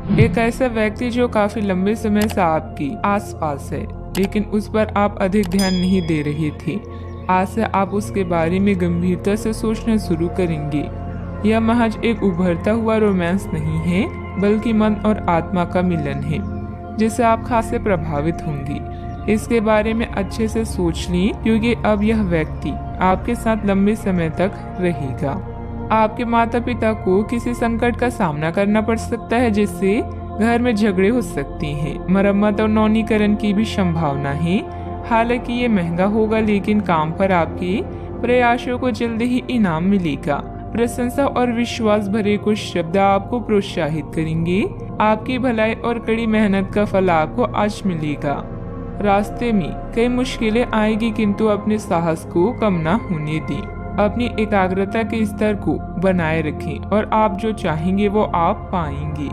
एक ऐसा व्यक्ति जो काफी लंबे समय से आपकी आसपास है, लेकिन उस पर आप अधिक ध्यान नहीं दे रहे थे। आज से आप उसके बारे में गंभीरता से सोचना शुरू करेंगे। यह महज एक उभरता हुआ रोमांस नहीं है, बल्कि मन और आत्मा का मिलन है, जिससे आप खासे प्रभावित होंगे। इसके बारे में अच्छे से सोच लें, क्योंकि अब यह व्यक्ति आपके साथ लंबे समय तक रहेगा। आपके माता पिता को किसी संकट का सामना करना पड़ सकता है, जिससे घर में झगड़े हो सकते हैं। मरम्मत और नवीनीकरण की भी संभावना है। हालांकि ये महंगा होगा, लेकिन काम पर आपके प्रयासों को जल्दी ही इनाम मिलेगा। प्रशंसा और विश्वास भरे कुछ शब्द आपको प्रोत्साहित करेंगे। आपकी भलाई और कड़ी मेहनत का फल आपको आज मिलेगा। रास्ते में कई मुश्किलें आएगी, किंतु अपने साहस को कम न होने दें। अपनी एकाग्रता के स्तर को बनाए रखें और आप जो चाहेंगे वो आप पाएंगे।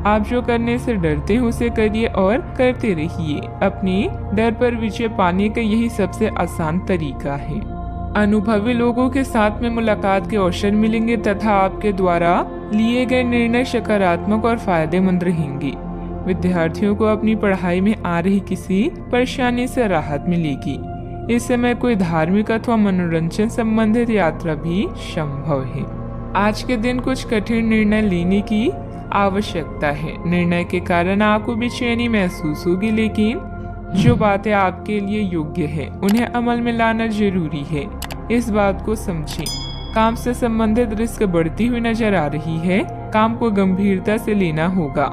आप जो करने से डरते हैं उसे करिए और करते रहिए। अपने डर पर विजय पाने का यही सबसे आसान तरीका है। अनुभवी लोगों के साथ में मुलाकात के अवसर मिलेंगे तथा आपके द्वारा लिए गए निर्णय सकारात्मक और फायदेमंद रहेंगे। विद्यार्थियों को अपनी पढ़ाई में आ रही किसी परेशानी से राहत मिलेगी। इस समय कोई धार्मिक अथवा मनोरंजन संबंधित यात्रा भी संभव है। आज के दिन कुछ कठिन निर्णय लेने की आवश्यकता है। निर्णय के कारण आपको बेचैनी महसूस होगी, लेकिन जो बातें आपके लिए योग्य है उन्हें अमल में लाना जरूरी है। इस बात को समझें। काम से संबंधित रिस्क बढ़ती हुई नजर आ रही है। काम को गंभीरता से लेना होगा।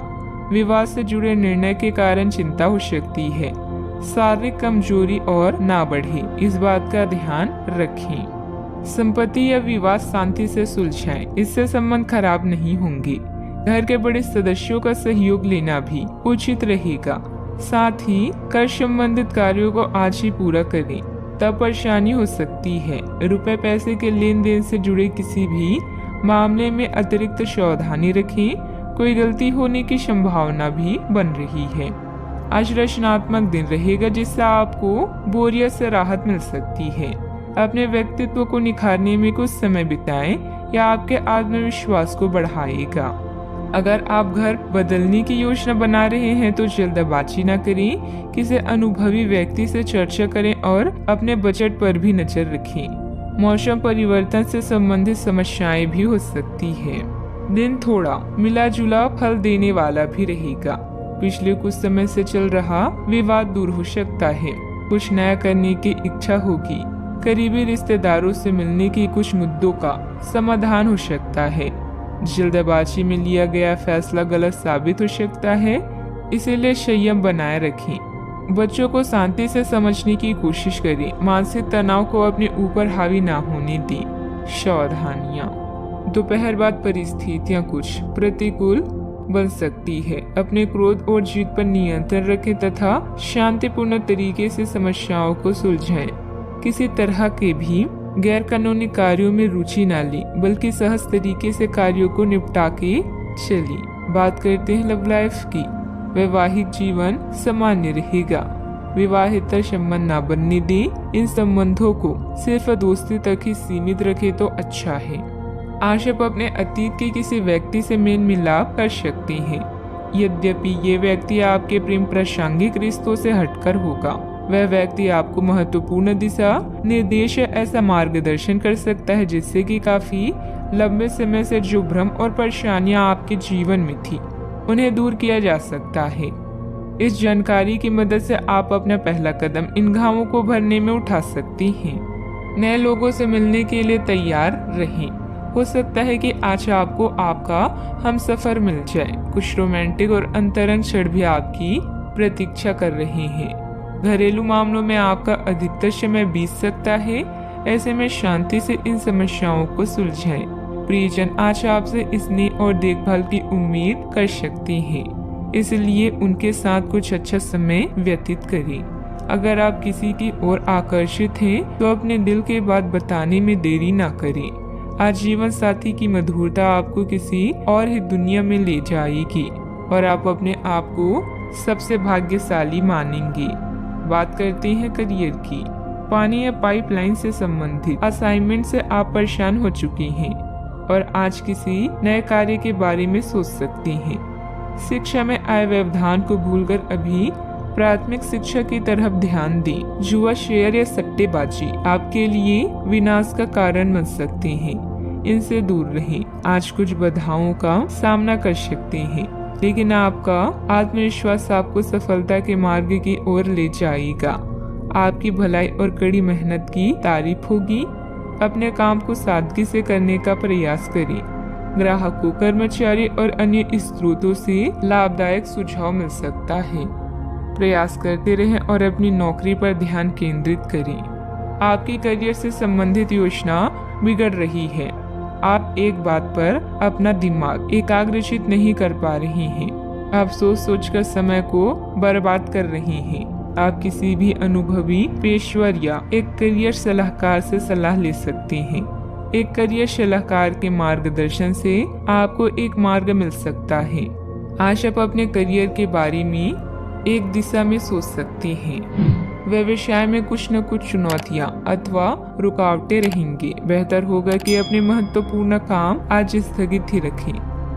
विवाह से जुड़े निर्णय के कारण चिंता हो सकती है। शारीरिक कमजोरी और ना बढ़े, इस बात का ध्यान रखें। संपत्ति या विवाद शांति से सुलझाएं, इससे संबंध खराब नहीं होंगे। घर के बड़े सदस्यों का सहयोग लेना भी उचित रहेगा। साथ ही कर संबंधित कार्यों को आज ही पूरा करें, तब परेशानी हो सकती है। रुपए पैसे के लेन देन से जुड़े किसी भी मामले में अतिरिक्त सावधानी रखें। कोई गलती होने की संभावना भी बन रही है। आज रचनात्मक दिन रहेगा, जिससे आपको बोरियत से राहत मिल सकती है। अपने व्यक्तित्व को निखारने में कुछ समय बिताएं, यह आपके आत्मविश्वास को बढ़ाएगा। अगर आप घर बदलने की योजना बना रहे हैं तो जल्दबाजी न करें। किसी अनुभवी व्यक्ति से चर्चा करें और अपने बजट पर भी नजर रखें। मौसम परिवर्तन से संबंधित समस्याएं भी हो सकती है। दिन थोड़ा मिला जुला फल देने वाला भी रहेगा। पिछले कुछ समय से चल रहा विवाद दूर हो सकता है। कुछ नया करने की इच्छा होगी। करीबी रिश्तेदारों से मिलने की कुछ मुद्दों का समाधान हो सकता है। जल्दबाजी में लिया गया फैसला गलत साबित हो सकता है, इसीलिए संयम बनाए रखें। बच्चों को शांति से समझने की कोशिश करें। मानसिक तनाव को अपने ऊपर हावी ना होने दें। सावधानियां। दोपहर बाद परिस्थितियां कुछ प्रतिकूल बन सकती है। अपने क्रोध और जिद पर नियंत्रण रखें तथा शांतिपूर्ण तरीके से समस्याओं को सुलझाएं। किसी तरह के भी गैर कानूनी कार्यों में रुचि न लें, बल्कि सहज तरीके से कार्यों को निपटा के चलिए। बात करते हैं लव लाइफ की। वैवाहिक जीवन सामान्य रहेगा। विवाहेतर संबंध न बनने दें। इन संबंधों को सिर्फ दोस्ती तक ही सीमित रखें तो अच्छा है। आज आप अपने अतीत के किसी व्यक्ति से मेल मिलाप कर सकते हैं। यद्यपि ये व्यक्ति आपके प्रेम प्रासंगिक रिश्तों से हटकर होगा। वह व्यक्ति आपको महत्वपूर्ण दिशा निर्देश ऐसा मार्गदर्शन कर सकता है, जिससे कि काफी लंबे समय से जो भ्रम और परेशानियां आपके जीवन में थी उन्हें दूर किया जा सकता है। इस जानकारी की मदद से आप अपना पहला कदम इन घावों को भरने में उठा सकती हैं। नए लोगों से मिलने के लिए तैयार रहें। हो सकता है कि आज आपको आपका हमसफर मिल जाए। कुछ रोमांटिक और अंतरंग क्षण भी आपकी प्रतीक्षा कर रहे हैं। घरेलू मामलों में आपका अधिकतर समय बीत सकता है। ऐसे में शांति से इन समस्याओं को सुलझाएं। प्रियजन आज आपसे स्नेह और देखभाल की उम्मीद कर सकते हैं, इसलिए उनके साथ कुछ अच्छा समय व्यतीत करें। अगर आप किसी की ओर आकर्षित हैं, तो अपने दिल की बात बताने में देरी ना करें। आज जीवन साथी की मधुरता आपको किसी और ही दुनिया में ले जाएगी और आप अपने आप को सबसे भाग्यशाली मानेंगे। बात करते हैं करियर की। पानी या पाइपलाइन से संबंधित असाइनमेंट से आप परेशान हो चुके हैं और आज किसी नए कार्य के बारे में सोच सकते हैं। शिक्षा में आए व्यवधान को भूलकर अभी प्राथमिक शिक्षा की तरफ ध्यान दें। जुआ, शेयर या सट्टेबाजी आपके लिए विनाश का कारण बन सकते हैं, इनसे दूर रहें। आज कुछ बाधाओं का सामना कर सकते हैं, लेकिन आपका आत्मविश्वास आपको सफलता के मार्ग की ओर ले जाएगा। आपकी भलाई और कड़ी मेहनत की तारीफ होगी। अपने काम को सादगी से करने का प्रयास करें। ग्राहकों, कर्मचारी और अन्य स्रोतों से लाभदायक सुझाव मिल सकता है। प्रयास करते रहें और अपनी नौकरी पर ध्यान केंद्रित करें। आपकी करियर से संबंधित योजना बिगड़ रही है। आप एक बात पर अपना दिमाग एकाग्रचित नहीं कर पा रहे हैं। आप सोच कर समय को बर्बाद कर रहे हैं। आप किसी भी अनुभवी पेशवर या एक करियर सलाहकार से सलाह ले सकते हैं। एक करियर सलाहकार के मार्गदर्शन से आपको एक मार्ग मिल सकता है। आज आप अपने करियर के बारे में एक दिशा में सोच सकते हैं। व्यवसाय में कुछ न कुछ चुनौतियां अथवा रुकावटें रहेंगी। बेहतर होगा कि अपने महत्वपूर्ण काम आज स्थगित ही रखें।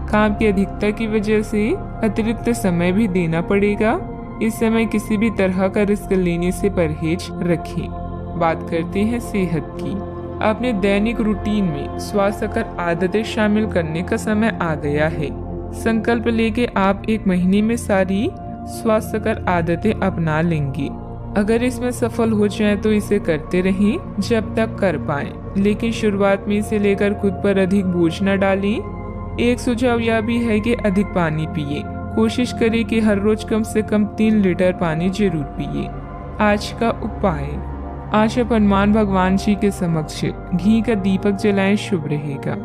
काम की अधिकता की वजह से अतिरिक्त समय भी देना पड़ेगा। इस समय किसी भी तरह का रिस्क लेने से परहेज रखें। बात करते हैं सेहत की। अपने दैनिक रूटीन में स्वास्थ्यकर आदतें शामिल करने का समय आ गया है। संकल्प लेके आप एक महीने में सारी स्वास्थ्यकर आदतें अपना लेंगे। अगर इसमें सफल हो जाए तो इसे करते रहें जब तक कर पाएं, लेकिन शुरुआत में इसे लेकर खुद पर अधिक बोझ न डालें। एक सुझाव यह भी है कि अधिक पानी पिए। कोशिश करें कि हर रोज कम से कम 3 लीटर पानी जरूर पिए। आज का उपाय, आज आप हनुमान भगवान जी के समक्ष घी का दीपक जलाएं, शुभ रहेगा।